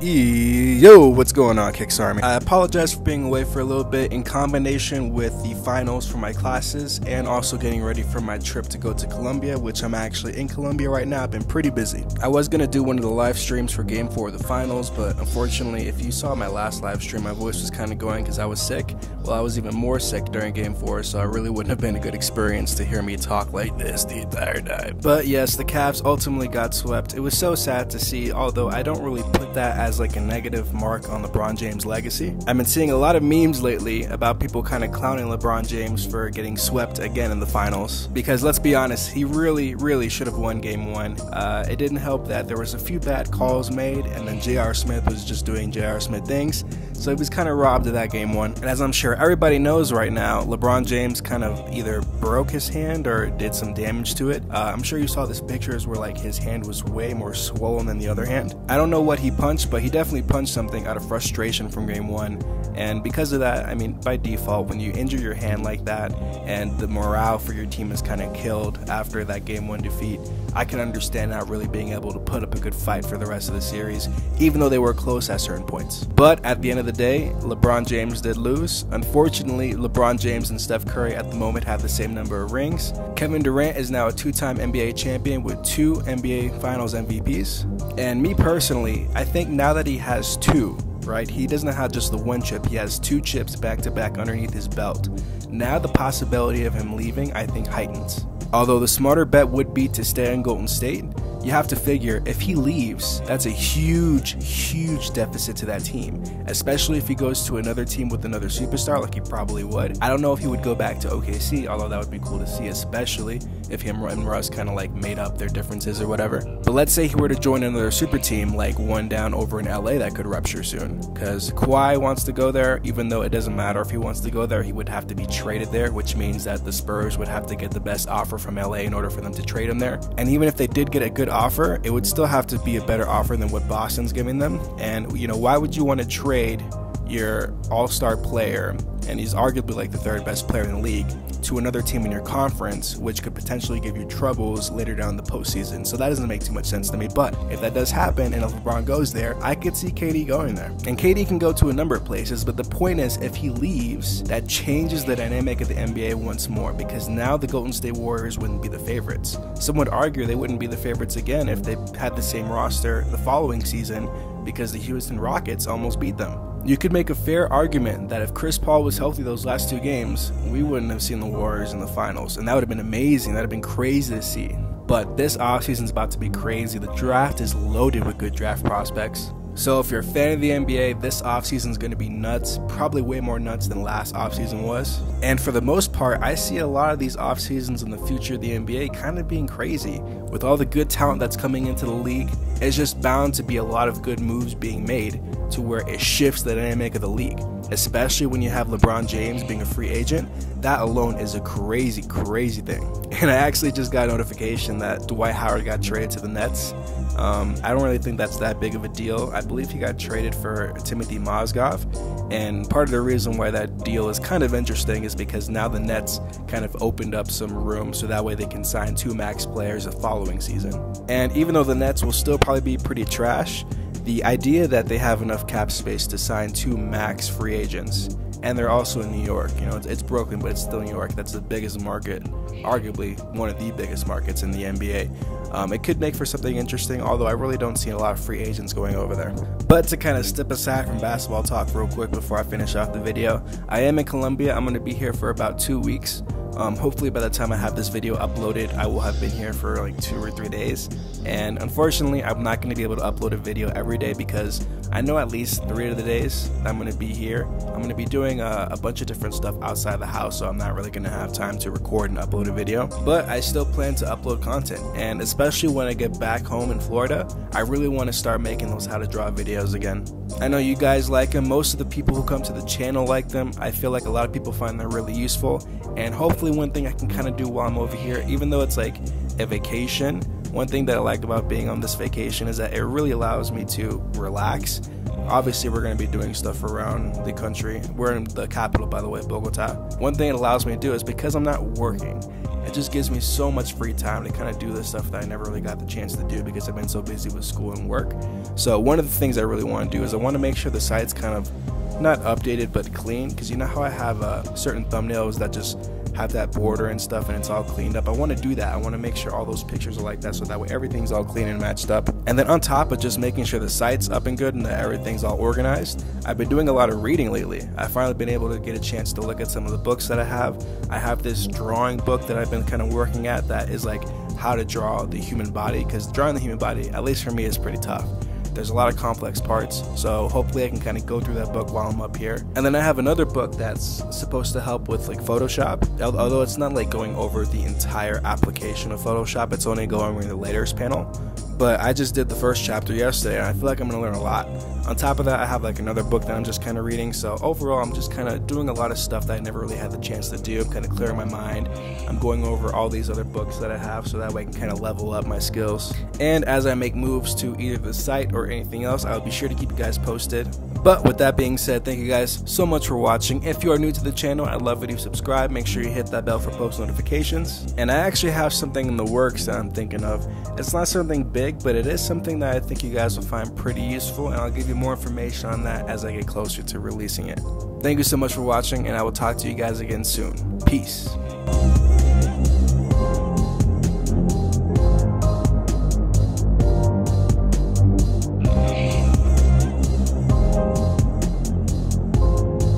Yo, what's going on, KicksArt? I apologize for being away for a little bit in combination with the finals for my classes and also getting ready for my trip to go to Colombia, which I'm actually in Colombia right now. I've been pretty busy. I was going to do one of the live streams for Game 4 of the finals, but unfortunately, if you saw my last live stream, my voice was kind of going because I was sick. Well, I was even more sick during Game 4, so it really wouldn't have been a good experience to hear me talk like this the entire time. But yes, the Cavs ultimately got swept. It was so sad to see, although I don't really put that as like a negative mark on LeBron James' legacy. I've been seeing a lot of memes lately about people kind of clowning LeBron James for getting swept again in the finals, because let's be honest, he really should have won Game 1. It didn't help that there was a few bad calls made, and then J.R. Smith was just doing J.R. Smith things, so he was kind of robbed of that Game 1. And as I'm sure everybody knows right now, LeBron James kind of either broke his hand or did some damage to it. I'm sure you saw this pictures where like his hand was way more swollen than the other hand. I don't know what he punched, but he definitely punched something out of frustration from Game 1, and because of that, I mean, by default, when you injure your hand like that and the morale for your team is kind of killed after that Game 1 defeat, I can understand not really being able to put up a good fight for the rest of the series, even though they were close at certain points. But at the end of the day, LeBron James did lose. Unfortunately, LeBron James and Steph Curry at the moment have the same number of rings. Kevin Durant is now a two-time NBA champion with 2 NBA Finals MVPs. And me personally, I think now that he has 2, right? He doesn't have just the 1 chip, he has 2 chips back to back underneath his belt. Now the possibility of him leaving, I think, heightens. Although the smarter bet would be to stay in Golden State, you have to figure if he leaves, that's a huge deficit to that team, especially if he goes to another team with another superstar, like he probably would. I don't know if he would go back to OKC, although that would be cool to see, especially if him and Russ kind of like made up their differences or whatever. But let's say he were to join another super team, like one down over in LA, that could rupture soon, because Kawhi wants to go there. Even though it doesn't matter if he wants to go there, he would have to be traded there, which means that the Spurs would have to get the best offer from LA in order for them to trade him there. And even if they did get a good offer, it would still have to be a better offer than what Boston's giving them. And you know, why would you want to trade your all-star player, and he's arguably like the 3rd best player in the league, to another team in your conference, which could potentially give you troubles later down the postseason? So that doesn't make too much sense to me. But if that does happen and if LeBron goes there, I could see KD going there. And KD can go to a number of places, but the point is, if he leaves, that changes the dynamic of the NBA once more, because now the Golden State Warriors wouldn't be the favorites. Some would argue they wouldn't be the favorites again if they had the same roster the following season, because the Houston Rockets almost beat them. You could make a fair argument that if Chris Paul was healthy those last 2 games, we wouldn't have seen the Warriors in the finals, and that would have been amazing. That would have been crazy to see. But this offseason is about to be crazy. The draft is loaded with good draft prospects. So if you're a fan of the NBA, this offseason is going to be nuts, probably way more nuts than last offseason was. And for the most part, I see a lot of these offseasons in the future of the NBA kind of being crazy. With all the good talent that's coming into the league, it's just bound to be a lot of good moves being made to where it shifts the dynamic of the league. Especially when you have LeBron James being a free agent, that alone is a crazy thing. And I actually just got a notification that Dwight Howard got traded to the Nets. I don't really think that's that big of a deal. I believe he got traded for Timothy Mozgov, and part of the reason why that deal is kind of interesting is because now the Nets kind of opened up some room so that way they can sign 2 max players the following season. And even though the Nets will still probably be pretty trash, the idea that they have enough cap space to sign 2 max free agents, and they're also in New York, you know, it's Brooklyn, but it's still New York. That's the biggest market, arguably one of the biggest markets in the NBA. It could make for something interesting, although I really don't see a lot of free agents going over there. But to kind of step aside from basketball talk real quick before I finish off the video, I am in Colombia. I'm going to be here for about 2 weeks. Hopefully by the time I have this video uploaded, I will have been here for like 2 or 3 days. And unfortunately, I'm not going to be able to upload a video every day, because I know at least 3 of the days I'm going to be here, I'm going to be doing a bunch of different stuff outside the house, so I'm not really going to have time to record and upload a video. But I still plan to upload content, and especially when I get back home in Florida, I really want to start making those how to draw videos again. I know you guys like them. Most of the people who come to the channel like them. I feel like a lot of people find them really useful, and hopefully one thing I can kind of do while I'm over here, even though it's like a vacation, one thing that I like about being on this vacation is that it really allows me to relax. Obviously, we're going to be doing stuff around the country. We're in the capital, by the way, Bogota. One thing it allows me to do is, because I'm not working, it just gives me so much free time to kind of do this stuff that I never really got the chance to do because I've been so busy with school and work. So one of the things I really want to do is I want to make sure the site's kind of not updated but clean, because you know how I have certain thumbnails that just have that border and stuff and it's all cleaned up. I want to do that. I want to make sure all those pictures are like that, so that way everything's all clean and matched up. And then on top of just making sure the site's up and good and that everything's all organized, I've been doing a lot of reading lately. I've finally been able to get a chance to look at some of the books that I have. I have this drawing book that I've been kind of working at that is like how to draw the human body, because drawing the human body, at least for me, is pretty tough. There's a lot of complex parts, so hopefully I can kind of go through that book while I'm up here. And then I have another book that's supposed to help with like Photoshop, although it's not like going over the entire application of Photoshop, it's only going over the layers panel. But I just did the first chapter yesterday and I feel like I'm going to learn a lot. On top of that, I have like another book that I'm just kind of reading, so overall I'm just kind of doing a lot of stuff that I never really had the chance to do. I'm kind of clearing my mind. I'm going over all these other books that I have so that way I can kind of level up my skills. And as I make moves to either the site or anything else, I'll be sure to keep you guys posted. But with that being said, thank you guys so much for watching. If you are new to the channel, I'd love it if you subscribe. Make sure you hit that bell for post notifications. And I actually have something in the works that I'm thinking of. It's not something big, but it is something that I think you guys will find pretty useful, and I'll give you more information on that as I get closer to releasing it. Thank you so much for watching, and I will talk to you guys again soon. Peace.